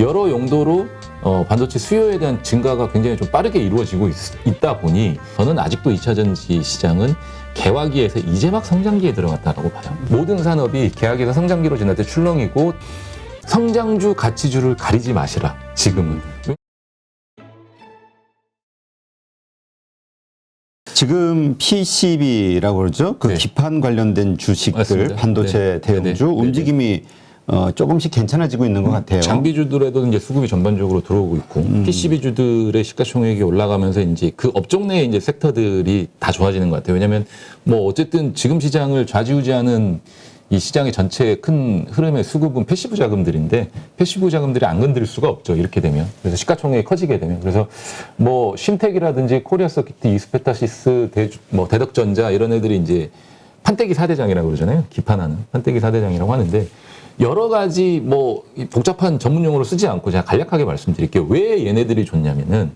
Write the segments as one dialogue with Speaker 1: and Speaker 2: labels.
Speaker 1: 여러 용도로 반도체 수요에 대한 증가가 굉장히 좀 빠르게 이루어지고 있다 보니 저는 아직도 2차 전지 시장은 개화기에서 이제 막 성장기에 들어갔다라고 봐요. 모든 산업이 개화기에서 성장기로 지날 때 출렁이고 성장주, 가치주를 가리지 마시라. 지금은.
Speaker 2: 지금 PCB라고 그러죠. 그
Speaker 1: 네.
Speaker 2: 기판 관련된 주식들,
Speaker 1: 맞습니다.
Speaker 2: 반도체
Speaker 1: 네.
Speaker 2: 대형주
Speaker 1: 네네.
Speaker 2: 움직임이 조금씩 괜찮아지고 있는 것 같아요.
Speaker 1: 장비주들에도 이제 수급이 전반적으로 들어오고 있고 PCB주들의 시가총액이 올라가면서 이제 그 업종 내의 이제 섹터들이 다 좋아지는 것 같아요. 왜냐하면 뭐 어쨌든 지금 시장을 좌지우지하는 이 시장의 전체 큰 흐름의 수급은 패시브 자금들인데 패시브 자금들이 안 건드릴 수가 없죠. 이렇게 되면. 그래서 시가총액이 커지게 되면. 그래서 뭐 신텍이라든지 코리아서키트, 이스페타시스, 대덕전자 이런 애들이 이제 판때기 4대장이라고 그러잖아요. 기판하는 판때기 4대장이라고 하는데 여러 가지 뭐 복잡한 전문 용어를 쓰지 않고 제가 간략하게 말씀드릴게요. 왜 얘네들이 좋냐면은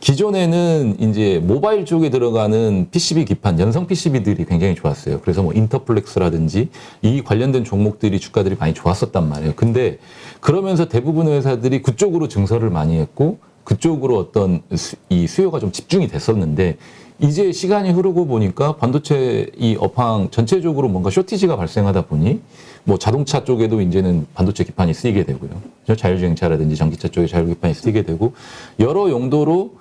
Speaker 1: 기존에는 이제 모바일 쪽에 들어가는 PCB 기판, 연성 PCB들이 굉장히 좋았어요. 그래서 뭐 인터플렉스라든지 이 관련된 종목들이 주가들이 많이 좋았었단 말이에요. 근데 그러면서 대부분의 회사들이 그쪽으로 증설을 많이 했고 그쪽으로 어떤 이 수요가 좀 집중이 됐었는데 이제 시간이 흐르고 보니까 반도체 이 업황 전체적으로 뭔가 쇼티지가 발생하다 보니 뭐 자동차 쪽에도 이제는 반도체 기판이 쓰이게 되고요. 자율주행차라든지 전기차 쪽에 자율기판이 쓰이게 되고 여러 용도로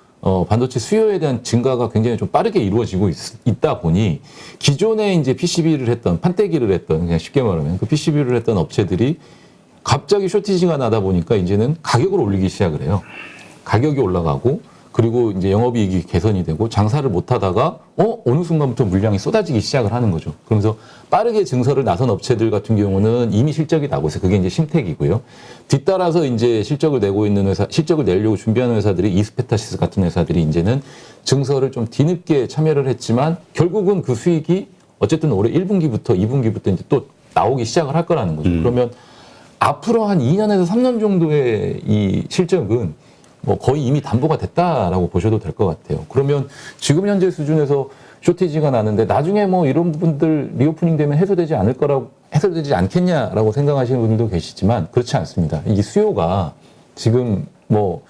Speaker 1: 반도체 수요에 대한 증가가 굉장히 좀 빠르게 이루어지고 있다 보니 기존에 이제 PCB를 했던 판때기를 했던 그냥 쉽게 말하면 그 PCB를 했던 업체들이 갑자기 쇼티지가 나다 보니까 이제는 가격을 올리기 시작을 해요. 가격이 올라가고 그리고 이제 영업이익이 개선이 되고 장사를 못 하다가 어느 순간부터 물량이 쏟아지기 시작을 하는 거죠. 그러면서 빠르게 증설을 나선 업체들 같은 경우는 이미 실적이 나고 있어요. 그게 이제 심텍이고요. 뒤따라서 이제 실적을 내고 있는 회사, 실적을 내려고 준비하는 회사들이 이스페타시스 같은 회사들이 이제는 증설을 좀 뒤늦게 참여를 했지만 결국은 그 수익이 어쨌든 올해 1분기부터 2분기부터 이제 또 나오기 시작을 할 거라는 거죠. 그러면 앞으로 한 2년에서 3년 정도의 이 실적은 뭐 거의 이미 담보가 됐다라고 보셔도 될 것 같아요. 그러면 지금 현재 수준에서 쇼티지가 나는데 나중에 뭐 이런 부분들 리오프닝 되면 해소되지 않겠냐라고 생각하시는 분들도 계시지만 그렇지 않습니다. 이 수요가 지금 뭐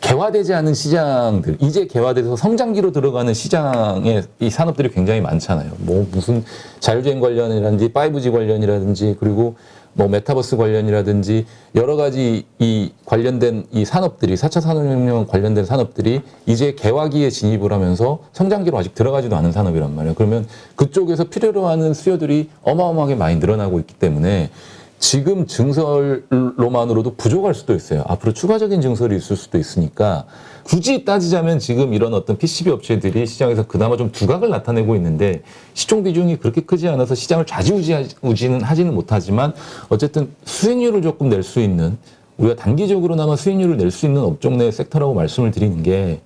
Speaker 1: 개화되지 않은 시장들, 이제 개화돼서 성장기로 들어가는 시장의 이 산업들이 굉장히 많잖아요. 뭐 무슨 자율주행 관련이라든지 5G 관련이라든지 그리고 뭐 메타버스 관련이라든지 여러 가지 이 관련된 이 산업들이 4차 산업혁명 관련된 산업들이 이제 개화기에 진입을 하면서 성장기로 아직 들어가지도 않은 산업이란 말이에요. 그러면 그쪽에서 필요로 하는 수요들이 어마어마하게 많이 늘어나고 있기 때문에 지금 증설로만으로도 부족할 수도 있어요. 앞으로 추가적인 증설이 있을 수도 있으니까 굳이 따지자면 지금 이런 어떤 PCB 업체들이 시장에서 그나마 좀 두각을 나타내고 있는데 시총 비중이 그렇게 크지 않아서 시장을 좌지우지는 하지는 못하지만 어쨌든 수익률을 조금 낼 수 있는 우리가 단기적으로나마 수익률을 낼 수 있는 업종 내 섹터라고 말씀을 드리는 게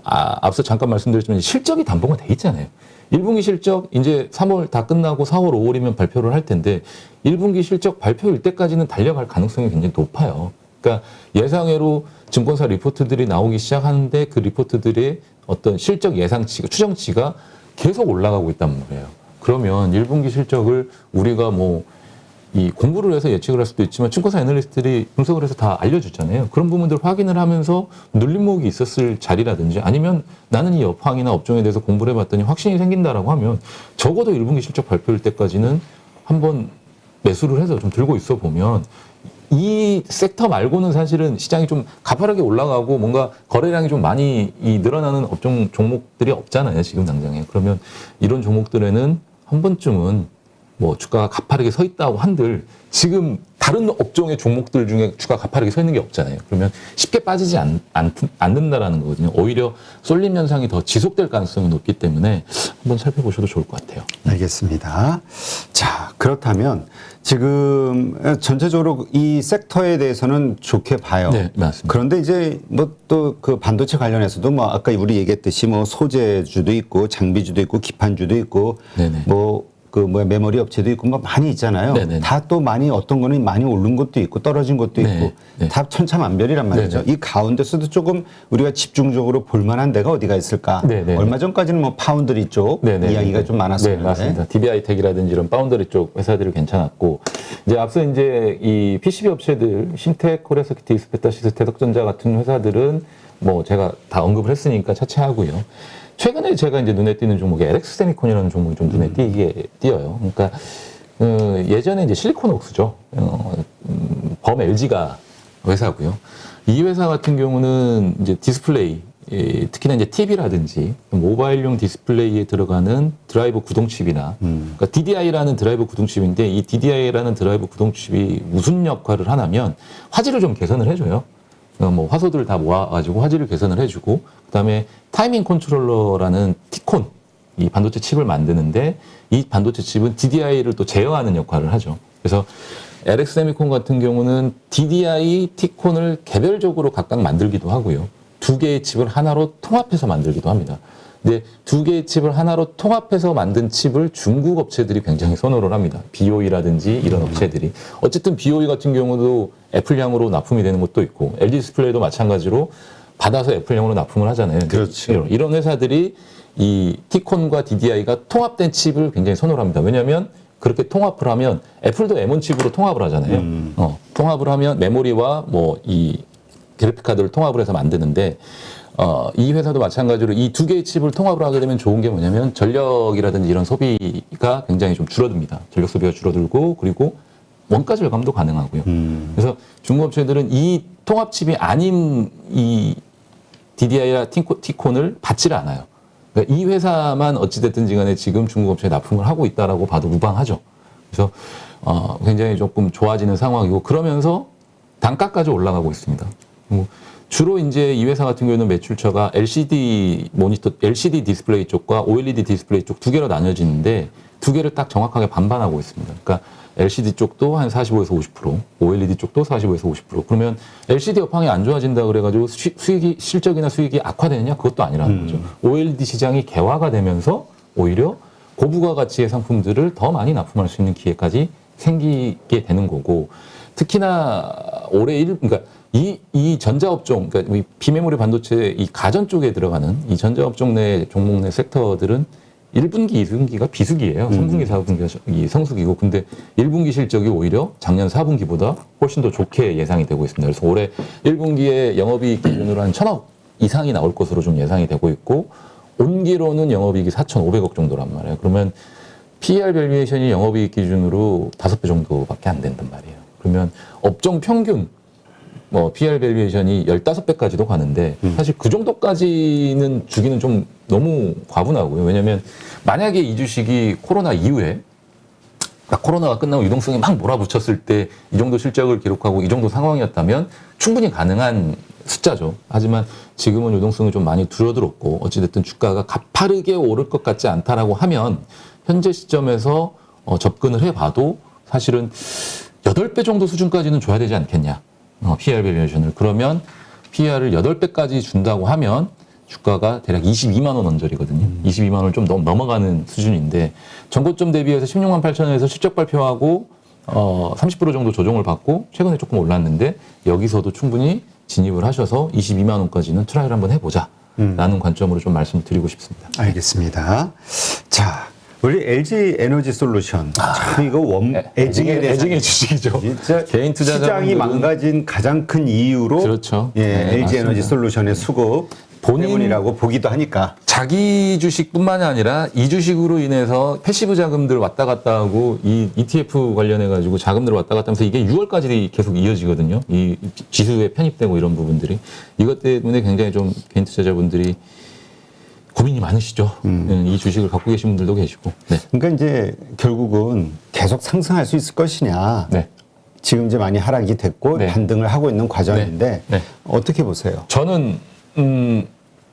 Speaker 1: 앞서 잠깐 말씀드렸지만 실적이 담보가 돼 있잖아요. 1분기 실적 이제 3월 다 끝나고 4월, 5월이면 발표를 할 텐데 1분기 실적 발표일 때까지는 달려갈 가능성이 굉장히 높아요. 그러니까 예상외로 증권사 리포트들이 나오기 시작하는데 그 리포트들의 어떤 실적 예상치가, 추정치가 계속 올라가고 있단 말이에요. 그러면 1분기 실적을 우리가 뭐 이 공부를 해서 예측을 할 수도 있지만 증권사 애널리스트들이 분석을 해서 다 알려주잖아요. 그런 부분들 확인을 하면서 눌림목이 있었을 자리라든지 아니면 나는 이 업황이나 업종에 대해서 공부를 해봤더니 확신이 생긴다라고 하면 적어도 1분기 실적 발표일 때까지는 한번 매수를 해서 좀 들고 있어 보면 이 섹터 말고는 사실은 시장이 좀 가파르게 올라가고 뭔가 거래량이 좀 많이 늘어나는 업종 종목들이 없잖아요. 지금 당장에. 그러면 이런 종목들에는 한 번쯤은 뭐 주가가 가파르게 서 있다고 한들 지금 다른 업종의 종목들 중에 주가가 가파르게 서 있는 게 없잖아요. 그러면 쉽게 빠지지 않는다라는 거거든요. 오히려 쏠림 현상이 더 지속될 가능성이 높기 때문에 한번 살펴보셔도 좋을 것 같아요.
Speaker 2: 알겠습니다. 자, 그렇다면 지금 전체적으로 이 섹터에 대해서는 좋게 봐요.
Speaker 1: 네, 맞습니다.
Speaker 2: 그런데 이제 뭐 또 그 반도체 관련해서도 뭐 아까 우리 얘기했듯이 뭐 소재주도 있고 장비주도 있고 기판주도 있고
Speaker 1: 네네.
Speaker 2: 뭐 메모리 업체도 있고 뭐 많이 있잖아요.
Speaker 1: 네네네.
Speaker 2: 다 또 많이 어떤 거는 많이 오른 것도 있고 떨어진 것도
Speaker 1: 네.
Speaker 2: 있고
Speaker 1: 네.
Speaker 2: 다 천차만별이란 말이죠.
Speaker 1: 네네.
Speaker 2: 이 가운데서도 조금 우리가 집중적으로 볼 만한 데가 어디가 있을까?
Speaker 1: 네네네.
Speaker 2: 얼마 전까지는 뭐 파운드리 쪽
Speaker 1: 네네.
Speaker 2: 이야기가 좀 많았었는데.
Speaker 1: 네, 맞습니다. DBI텍이라든지 이런 파운더리 쪽 회사들이 괜찮았고, 이제 앞서 이제 이 PCB 업체들, 신텍, 코레스키, 스페타시스, 대덕전자 같은 회사들은 뭐 제가 다 언급을 했으니까 차치하고요. 최근에 제가 이제 눈에 띄는 종목이 LX 세미콘이라는 종목이 좀 눈에 띄어요. 그러니까 예전에 이제 실리콘웍스죠. 범 LG가 회사고요. 이 회사 같은 경우는 이제 디스플레이, 특히나 이제 TV라든지 모바일용 디스플레이에 들어가는 드라이버 구동칩이나, 그러니까 DDI라는 드라이버 구동칩인데, 이 DDI라는 드라이버 구동칩이 무슨 역할을 하냐면 화질을 좀 개선을 해줘요. 뭐 화소들을 다 모아가지고 화질을 개선을 해주고, 그다음에 타이밍 컨트롤러라는 T콘, 이 반도체 칩을 만드는데, 이 반도체 칩은 DDI를 또 제어하는 역할을 하죠. 그래서 LX 세미콘 같은 경우는 DDI, T콘을 개별적으로 각각 만들기도 하고요. 두 개의 칩을 하나로 통합해서 만들기도 합니다. 근데 두 개의 칩을 하나로 통합해서 만든 칩을 중국 업체들이 굉장히 선호를 합니다. BOE라든지 이런 업체들이. 어쨌든 BOE 같은 경우도 애플향으로 납품이 되는 것도 있고, LG 디스플레이도 마찬가지로 받아서 애플향으로 납품을 하잖아요.
Speaker 2: 그렇죠.
Speaker 1: 이런 회사들이 이 T콘과 DDI가 통합된 칩을 굉장히 선호를 합니다. 왜냐하면 그렇게 통합을 하면 애플도 M1 칩으로 통합을 하잖아요. 통합을 하면 메모리와 뭐 이 그래픽 카드를 통합을 해서 만드는데, 이 회사도 마찬가지로 이 두 개의 칩을 통합을 하게 되면 좋은 게 뭐냐면 전력이라든지 이런 소비가 굉장히 좀 줄어듭니다. 전력 소비가 줄어들고, 그리고 원가 절감도 가능하고요. 그래서 중국 업체들은 이 통합 칩이 아닌 이 DDI나 T콘을 받지를 않아요. 그러니까 이 회사만 어찌됐든지 간에 지금 중국 업체에 납품을 하고 있다라고 봐도 무방하죠. 그래서 굉장히 조금 좋아지는 상황이고, 그러면서 단가까지 올라가고 있습니다. 주로 이제 이 회사 같은 경우는 매출처가 LCD 모니터, LCD 디스플레이 쪽과 OLED 디스플레이 쪽 두 개로 나뉘어지는데, 두 개를 딱 정확하게 반반하고 있습니다. 그러니까 LCD 쪽도 한 45에서 50%, OLED 쪽도 45에서 50%. 그러면 LCD 업황이 안 좋아진다 그래가지고 수익이, 실적이나 수익이 악화되느냐? 그것도 아니라는 거죠. OLED 시장이 개화가 되면서 오히려 고부가 가치의 상품들을 더 많이 납품할 수 있는 기회까지 생기게 되는 거고, 특히나 올해 그러니까 이 전자업종, 그러니까 이 비메모리 반도체 이 가전 쪽에 들어가는 이 전자업종 내 종목 내 섹터들은 1분기, 2분기가 비수기예요. 3분기, 4분기가 성수기고, 근데 1분기 실적이 오히려 작년 4분기보다 훨씬 더 좋게 예상이 되고 있습니다. 그래서 올해 1분기에 영업이익 기준으로 한 1,000억 이상이 나올 것으로 좀 예상이 되고 있고, 온기로는 영업이익이 4,500억 정도란 말이에요. 그러면 PER 밸류에이션이 영업이익 기준으로 5배 정도밖에 안 된단 말이에요. 그러면 업종 평균 PER 밸류에이션이 15배까지도 가는데, 사실 그 정도까지는 주기는 좀 너무 과분하고요. 왜냐면 만약에 이 주식이 코로나 이후에, 그러니까 코로나가 끝나고 유동성이 막 몰아붙였을 때 이 정도 실적을 기록하고 이 정도 상황이었다면 충분히 가능한 숫자죠. 하지만 지금은 유동성이 좀 많이 줄어들었고, 어찌됐든 주가가 가파르게 오를 것 같지 않다라고 하면 현재 시점에서 접근을 해봐도 사실은 8배 정도 수준까지는 줘야 되지 않겠냐. PER 밸류에이션을. 그러면 PER을 8배까지 준다고 하면 주가가 대략 22만 원 언저리거든요. 22만 원을 좀 넘어가는 수준인데, 전고점 대비해서 16만 8천 원에서 실적 발표하고 30% 정도 조정을 받고 최근에 조금 올랐는데, 여기서도 충분히 진입을 하셔서 22만 원까지는 트라이를 한번 해보자 라는 관점으로 좀 말씀을 드리고 싶습니다.
Speaker 2: 알겠습니다. 자, 우리 LG 에너지 솔루션. 참 이거 애증의
Speaker 1: 애증의 주식이죠.
Speaker 2: 진짜
Speaker 1: 개인 투자자분들은
Speaker 2: 시장이 망가진 가장 큰 이유로
Speaker 1: 그렇죠.
Speaker 2: 예,
Speaker 1: 네,
Speaker 2: LG
Speaker 1: 맞습니다.
Speaker 2: 에너지 솔루션의 수급 때문이라고 보기도 하니까.
Speaker 1: 자기 주식뿐만이 아니라 이 주식으로 인해서 패시브 자금들 왔다 갔다 하고, 이 ETF 관련해 가지고 자금들 왔다 갔다 하면서 이게 6월까지 계속 이어지거든요. 이 지수에 편입되고 이런 부분들이. 이것 때문에 굉장히 좀 개인 투자자분들이 고민이 많으시죠. 이 주식을 갖고 계신 분들도 계시고. 네.
Speaker 2: 그러니까 이제 결국은 계속 상승할 수 있을 것이냐.
Speaker 1: 네.
Speaker 2: 지금 이제 많이 하락이 됐고
Speaker 1: 네.
Speaker 2: 반등을 하고 있는 과정인데
Speaker 1: 네. 네.
Speaker 2: 어떻게 보세요?
Speaker 1: 저는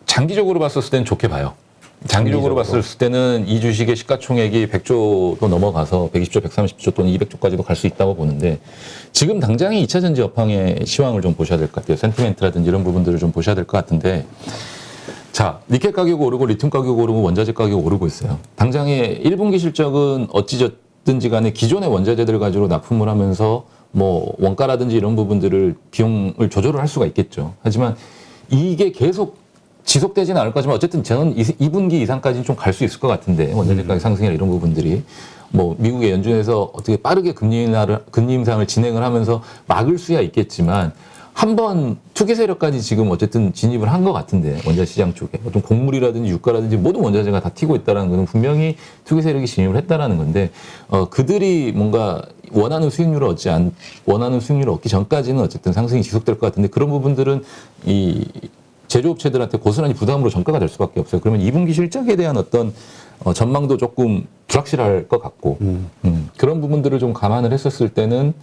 Speaker 1: 장기적으로 봤을 때는 좋게 봐요. 장기적으로 봤을 때는 이 주식의 시가총액이 100조도 넘어가서 120조, 130조 또는 200조까지도 갈 수 있다고 보는데, 지금 당장의 2차 전지 업황의 시황을 좀 보셔야 될 것 같아요. 센티멘트라든지 이런 부분들을 좀 보셔야 될 것 같은데, 자, 니켈 가격 오르고 리튬 가격 오르고 원자재 가격 오르고 있어요. 당장의 1분기 실적은 어찌됐든지 간에 기존의 원자재들 가지고 납품을 하면서 뭐 원가라든지 이런 부분들을 비용을 조절을 할 수가 있겠죠. 하지만 이게 계속 지속되지는 않을 거지만 어쨌든 저는 2분기 이상까지는 좀 갈 수 있을 것 같은데 원자재 가격 상승이나 이런 부분들이 뭐 미국의 연준에서 어떻게 빠르게 금리 인상을 진행을 하면서 막을 수야 있겠지만 한번 투기 세력까지 지금 어쨌든 진입을 한 것 같은데 원자 시장 쪽에 어떤 곡물이라든지 유가라든지 모든 원자재가 다 튀고 있다는 것은 분명히 투기 세력이 진입을 했다라는 건데 그들이 뭔가 원하는 수익률을 얻기 전까지는 어쨌든 상승이 지속될 것 같은데 그런 부분들은 이 제조업체들한테 고스란히 부담으로 전가가 될 수밖에 없어요. 그러면 2분기 실적에 대한 어떤 전망도 조금 불확실할 것 같고 그런 부분들을 좀 감안을 했었을 때는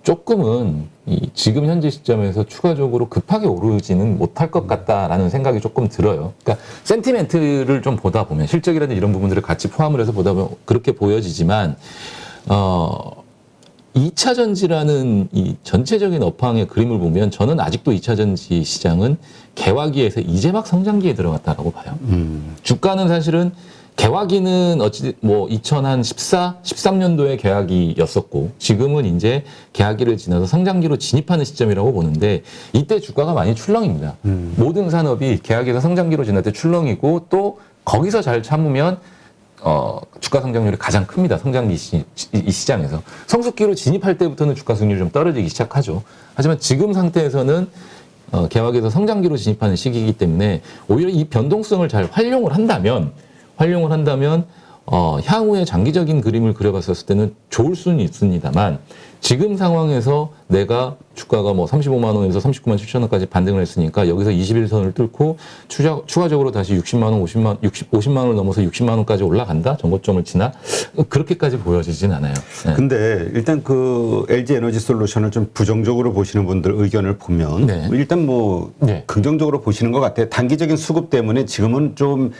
Speaker 1: 조금은 이 지금 현재 시점에서 추가적으로 급하게 오르지는 못할 것 같다라는 생각이 조금 들어요. 그러니까 센티멘트를 좀 보다 보면 실적이라든지 이런 부분들을 같이 포함을 해서 보다 보면 그렇게 보여지지만 2차 전지라는 이 전체적인 업황의 그림을 보면 저는 아직도 2차 전지 시장은 개화기에서 이제 막 성장기에 들어갔다라고 봐요. 주가는 사실은 개화기는 어찌 뭐 2014, 13년도에 개화기였었고 지금은 이제 개화기를 지나서 성장기로 진입하는 시점이라고 보는데 이때 주가가 많이 출렁입니다. 모든 산업이 개화기에서 성장기로 지날 때 출렁이고 또 거기서 잘 참으면 주가 성장률이 가장 큽니다. 성장기 이 시장에서. 성숙기로 진입할 때부터는 주가 수익률이 좀 떨어지기 시작하죠. 하지만 지금 상태에서는 개화기에서 성장기로 진입하는 시기이기 때문에 오히려 이 변동성을 잘 활용을 한다면 향후에 장기적인 그림을 그려봤었을 때는 좋을 수는 있습니다만 지금 상황에서 내가 주가가 뭐 35만 원에서 39만 7천 원까지 반등을 했으니까 여기서 21선을 뚫고 추가적으로 다시 60만 원, 50만 원을 넘어서 60만 원까지 올라간다? 전고점을 지나? 그렇게까지 보여지진 않아요. 네.
Speaker 2: 근데 일단 그 LG 에너지 솔루션을 좀 부정적으로 보시는 분들 의견을 보면
Speaker 1: 네.
Speaker 2: 일단 뭐
Speaker 1: 네.
Speaker 2: 긍정적으로 보시는 것 같아요. 단기적인 수급 때문에 지금은 좀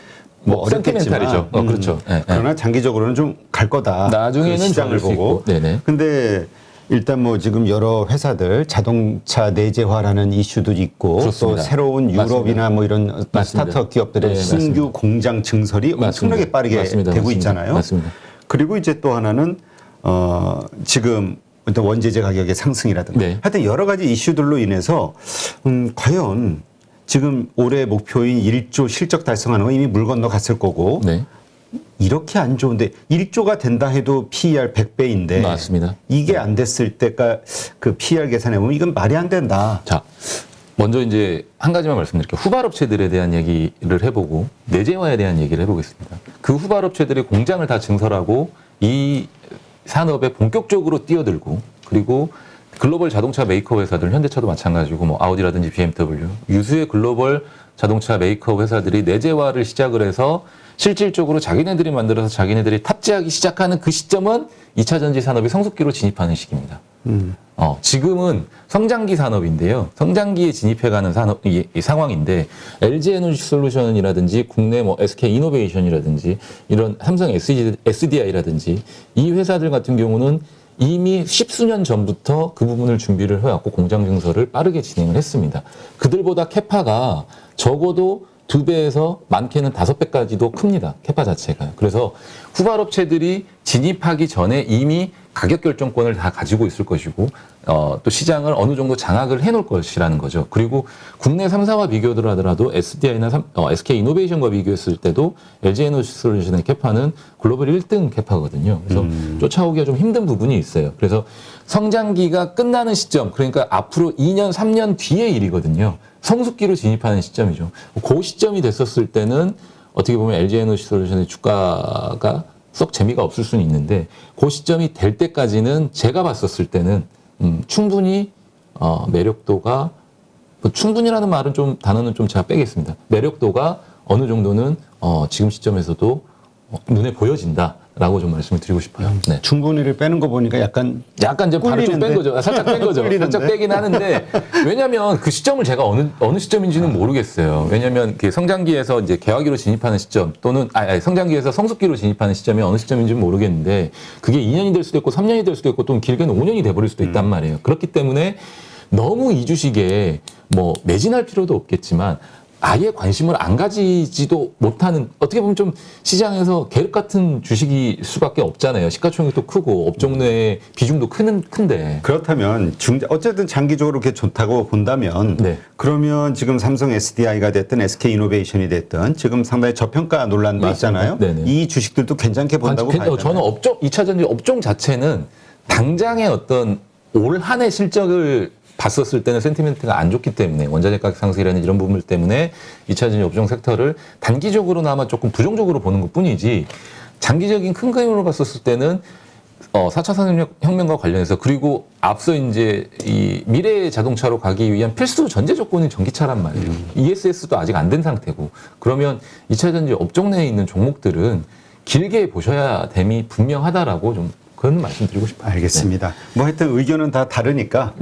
Speaker 2: 뭐 어렵겠지만
Speaker 1: 센티멘탈이죠. 그렇죠. 네,
Speaker 2: 그러나 장기적으로 좀 갈 거다.
Speaker 1: 나중에는
Speaker 2: 그 시장을
Speaker 1: 좋을 수
Speaker 2: 보고.
Speaker 1: 있고. 네네.
Speaker 2: 근데 일단 뭐 지금 여러 회사들 자동차 내재화라는 이슈도 있고
Speaker 1: 그렇습니다.
Speaker 2: 또 새로운 유럽이나
Speaker 1: 맞습니다.
Speaker 2: 뭐 이런 스타트업 기업들의
Speaker 1: 네,
Speaker 2: 신규
Speaker 1: 맞습니다.
Speaker 2: 공장 증설이 엄청나게 빠르게
Speaker 1: 맞습니다.
Speaker 2: 되고
Speaker 1: 맞습니다.
Speaker 2: 있잖아요.
Speaker 1: 맞습니다.
Speaker 2: 그리고 이제 또 하나는 지금 어떤 원재재 가격의 상승이라든가
Speaker 1: 네.
Speaker 2: 하여튼 여러 가지 이슈들로 인해서 과연 지금 올해 목표인 1조 실적 달성하는 건 이미 물 건너 갔을 거고
Speaker 1: 네.
Speaker 2: 이렇게 안 좋은데 1조가 된다 해도 PER 100배인데
Speaker 1: 맞습니다.
Speaker 2: 이게 안 됐을 때가 그 PER 계산해 보면 이건 말이 안 된다.
Speaker 1: 자, 먼저 이제 한 가지만 말씀드릴게요. 후발업체들에 대한 얘기를 해보고 내재화에 대한 얘기를 해보겠습니다. 그 후발업체들이 공장을 다 증설하고 이 산업에 본격적으로 뛰어들고 그리고 글로벌 자동차 메이커 회사들, 현대차도 마찬가지고 뭐 아우디라든지 BMW, 유수의 글로벌 자동차 메이커 회사들이 내재화를 시작을 해서 실질적으로 자기네들이 만들어서 자기네들이 탑재하기 시작하는 그 시점은 2차 전지 산업이 성숙기로 진입하는 시기입니다. 지금은 성장기 산업인데요. 성장기에 진입해가는 산업 이 상황인데 LG 에너지 솔루션이라든지 국내 뭐 SK 이노베이션이라든지 이런 삼성 SDI라든지 이 회사들 같은 경우는 이미 십수년 전부터 그 부분을 준비를 해왔고 공장 증설을 빠르게 진행을 했습니다. 그들보다 캐파가 적어도 2배에서 많게는 5배까지도 큽니다. 캐파 자체가. 그래서 후발업체들이 진입하기 전에 이미 가격 결정권을 다 가지고 있을 것이고 또 시장을 어느 정도 장악을 해놓을 것이라는 거죠. 그리고 국내 3사와 비교를 하더라도 SDI나 SK 이노베이션과 비교했을 때도 LG 에너지 솔루션의 캐파는 글로벌 1등 캐파거든요. 그래서 쫓아오기가 좀 힘든 부분이 있어요. 그래서 성장기가 끝나는 시점, 그러니까 앞으로 2년, 3년 뒤의 일이거든요. 성숙기로 진입하는 시점이죠. 그 시점이 됐었을 때는 어떻게 보면 LG 에너지 솔루션의 주가가 썩 재미가 없을 수는 있는데 그 시점이 될 때까지는 제가 봤었을 때는 충분히 매력도가 뭐 충분히라는 말은 좀 단어는 좀 제가 빼겠습니다. 매력도가 어느 정도는 지금 시점에서도 눈에 보여진다라고 좀 말씀을 드리고 싶어요. 네.
Speaker 2: 충분히를 빼는 거 보니까 약간
Speaker 1: 이제 발을 좀 뺀 거죠. 살짝 뺀 거죠. 살짝 빼긴 하는데 왜냐하면 그 시점을 제가 어느 시점인지는 모르겠어요. 왜냐하면 그 성장기에서 이제 개화기로 진입하는 시점 또는 성장기에서 성숙기로 진입하는 시점이 어느 시점인지는 모르겠는데 그게 2년이 될 수도 있고 3년이 될 수도 있고 또는 길게는 5년이 돼버릴 수도 있단 말이에요. 그렇기 때문에 너무 이 주식에 뭐 매진할 필요도 없겠지만 아예 관심을 안 가지지도 못하는 어떻게 보면 좀 시장에서 계륵 같은 주식이 수밖에 없잖아요. 시가총액도 크고 업종 내의 비중도 큰데.
Speaker 2: 그렇다면 어쨌든 장기적으로 그렇게 좋다고 본다면
Speaker 1: 네.
Speaker 2: 그러면 지금 삼성 SDI가 됐든 SK 이노베이션이 됐든 지금 상당히 저평가 논란도
Speaker 1: 맞습니다.
Speaker 2: 있잖아요.
Speaker 1: 네네.
Speaker 2: 이 주식들도 괜찮게 본다고 봐요.
Speaker 1: 저는 2차전지 업종 자체는 당장의 어떤 올 한 해 실적을 봤었을 때는 센티멘트가 안 좋기 때문에 원자재 가격 상승이라는 이런 부분들 때문에 2차전지 업종 섹터를 단기적으로나마 조금 부정적으로 보는 것 뿐이지 장기적인 큰 그림으로 봤었을 때는 4차 산업혁명과 관련해서 그리고 앞서 이제 이 미래 자동차로 가기 위한 필수 전제 조건이 전기차란 말이에요. ESS도 아직 안 된 상태고 그러면 2차전지 업종 내에 있는 종목들은 길게 보셔야 됨이 분명하다라고 좀 그런 말씀드리고 싶어요.
Speaker 2: 알겠습니다. 뭐 하여튼 의견은 다 다르니까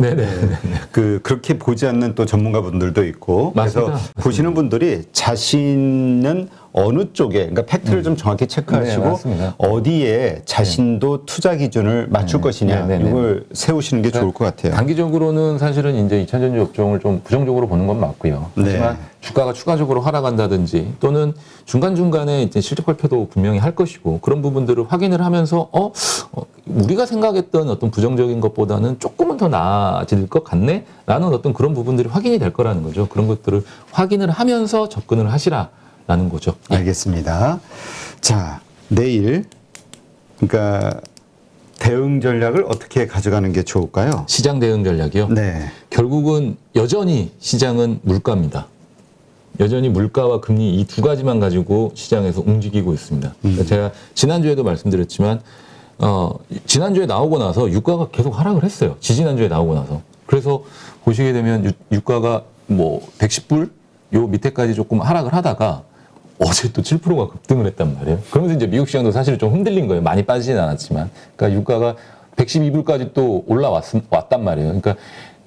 Speaker 2: 그렇게 보지 않는 또 전문가분들도 있고
Speaker 1: 맞습니다.
Speaker 2: 그래서 보시는 분들이 자신은 어느 쪽에 그러니까 팩트를 좀 정확히 체크하시고
Speaker 1: 네,
Speaker 2: 어디에 자신도 투자 기준을 맞출 것이냐 이걸 세우시는 게 좋을 것 같아요.
Speaker 1: 단기적으로는 사실은 이제 2차전지 업종을 좀 부정적으로 보는 건 맞고요. 하지만 주가가 추가적으로 하락한다든지 또는 중간중간에 이제 실적 발표도 분명히 할 것이고 그런 부분들을 확인을 하면서 우리가 생각했던 어떤 부정적인 것보다는 조금은 더 나아질 것 같네? 라는 어떤 그런 부분들이 확인이 될 거라는 거죠. 그런 것들을 확인을 하면서 접근을 하시라라는 거죠.
Speaker 2: 알겠습니다. 자, 내일 그러니까 대응 전략을 어떻게 가져가는 게 좋을까요?
Speaker 1: 시장 대응 전략이요?
Speaker 2: 네.
Speaker 1: 결국은 여전히 시장은 물가입니다. 여전히 물가와 금리 이 두 가지만 가지고 시장에서 움직이고 있습니다. 그러니까 제가 지난주에도 말씀드렸지만 지난주에 나오고 나서 유가가 계속 하락을 했어요. 지지난주에 나오고 나서. 그래서 보시게 되면 유가가 뭐 110불 요 밑에까지 조금 하락을 하다가 어제 또 7%가 급등을 했단 말이에요. 그러면서 이제 미국 시장도 사실 좀 흔들린 거예요. 많이 빠지진 않았지만. 그러니까 유가가 112불까지 또 올라왔단 말이에요. 그러니까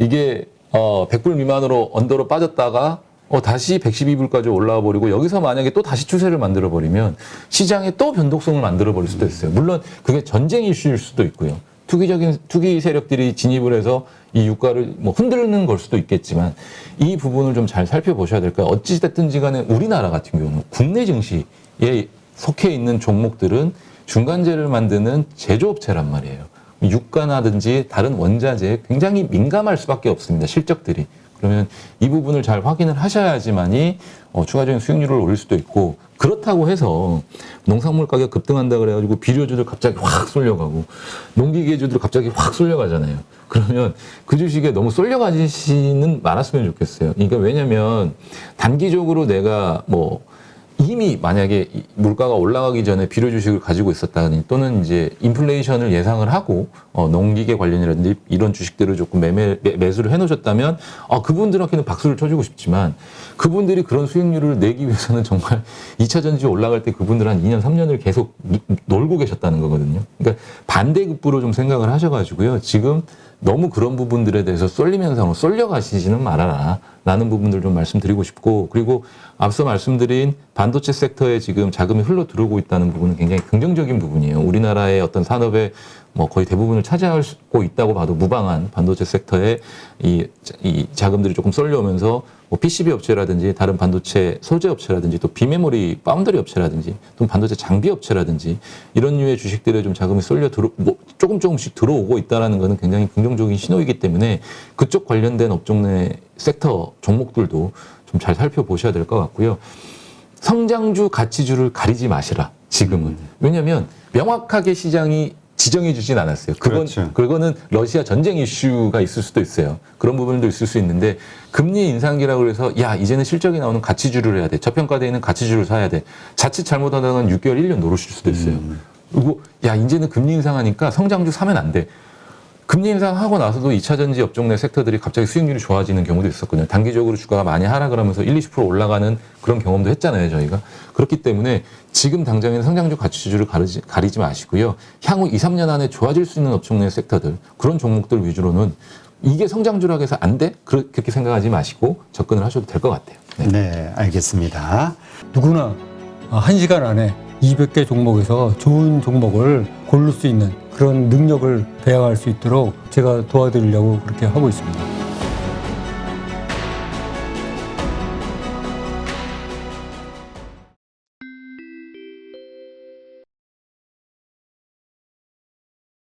Speaker 1: 이게 100불 미만으로 언더로 빠졌다가 다시 112불까지 올라와 버리고 여기서 만약에 또 다시 추세를 만들어 버리면 시장에 또 변동성을 만들어 버릴 수도 있어요. 물론 그게 전쟁 이슈일 수도 있고요. 투기 세력들이 진입을 해서 이 유가를 뭐 흔드는 걸 수도 있겠지만 이 부분을 좀 잘 살펴보셔야 될까요? 어찌됐든지 간에 우리나라 같은 경우는 국내 증시에 속해 있는 종목들은 중간재를 만드는 제조업체란 말이에요. 유가나든지 다른 원자재에 굉장히 민감할 수밖에 없습니다. 실적들이. 그러면 이 부분을 잘 확인을 하셔야지만이 추가적인 수익률을 올릴 수도 있고 그렇다고 해서 농산물 가격 급등한다 그래가지고 비료주들 갑자기 확 쏠려가고 농기계주들 갑자기 확 쏠려가잖아요. 그러면 그 주식에 너무 쏠려가지는 말았으면 좋겠어요. 그러니까 왜냐면 단기적으로 내가 뭐 이미 만약에 물가가 올라가기 전에 비료 주식을 가지고 있었다니 또는 이제 인플레이션을 예상을 하고 농기계 관련이라든지 이런 주식들을 조금 매수를 해놓으셨다면 그분들한테는 박수를 쳐주고 싶지만 그분들이 그런 수익률을 내기 위해서는 정말 2차 전지 올라갈 때 그분들 한 2년 3년을 계속 놀고 계셨다는 거거든요. 그러니까 반대급부로 좀 생각을 하셔가지고요. 지금 너무 그런 부분들에 대해서 쏠림 현상으로 쏠려가시지는 말아라 라는 부분들 좀 말씀드리고 싶고 그리고 앞서 말씀드린 반도체 섹터에 지금 자금이 흘러 들어오고 있다는 부분은 굉장히 긍정적인 부분이에요. 우리나라의 어떤 산업의 뭐 거의 대부분을 차지하고 있다고 봐도 무방한 반도체 섹터에 이 자금들이 조금 쏠려오면서 뭐 PCB 업체라든지 다른 반도체 소재 업체라든지 또 비메모리 파운드리 업체라든지 또 반도체 장비 업체라든지 이런 류의 주식들에 좀 자금이 조금씩 들어오고 있다라는 것은 굉장히 긍정적인 신호이기 때문에 그쪽 관련된 업종 내 섹터 종목들도 좀 잘 살펴보셔야 될 것 같고요. 성장주, 가치주를 가리지 마시라. 지금은. 왜냐하면 명확하게 시장이 지정해 주진 않았어요. 그거는 러시아 전쟁 이슈가 있을 수도 있어요. 그런 부분도 있을 수 있는데 금리 인상기라고 해서 이제는 실적이 나오는 가치주를 해야 돼. 저평가되어 있는 가치주를 사야 돼. 자칫 잘못하다가 6개월, 1년 노르실 수도 있어요. 그리고 이제는 금리 인상하니까 성장주 사면 안 돼. 금리 인상하고 나서도 2차 전지 업종 내 섹터들이 갑자기 수익률이 좋아지는 경우도 있었거든요. 단기적으로 주가가 많이 하락을 하면서 1-20% 올라가는 그런 경험도 했잖아요, 저희가. 그렇기 때문에 지금 당장에는 성장주 가치주를 가리지 마시고요. 향후 2-3년 안에 좋아질 수 있는 업종 내 섹터들, 그런 종목들 위주로는 이게 성장주라고 해서 안 돼? 그렇게 생각하지 마시고 접근을 하셔도 될 것 같아요.
Speaker 2: 네, 알겠습니다.
Speaker 3: 누구나 1시간 안에 200개 종목에서 좋은 종목을 고를 수 있는 그런 능력을 배양할 수 있도록 제가 도와드리려고 그렇게 하고 있습니다.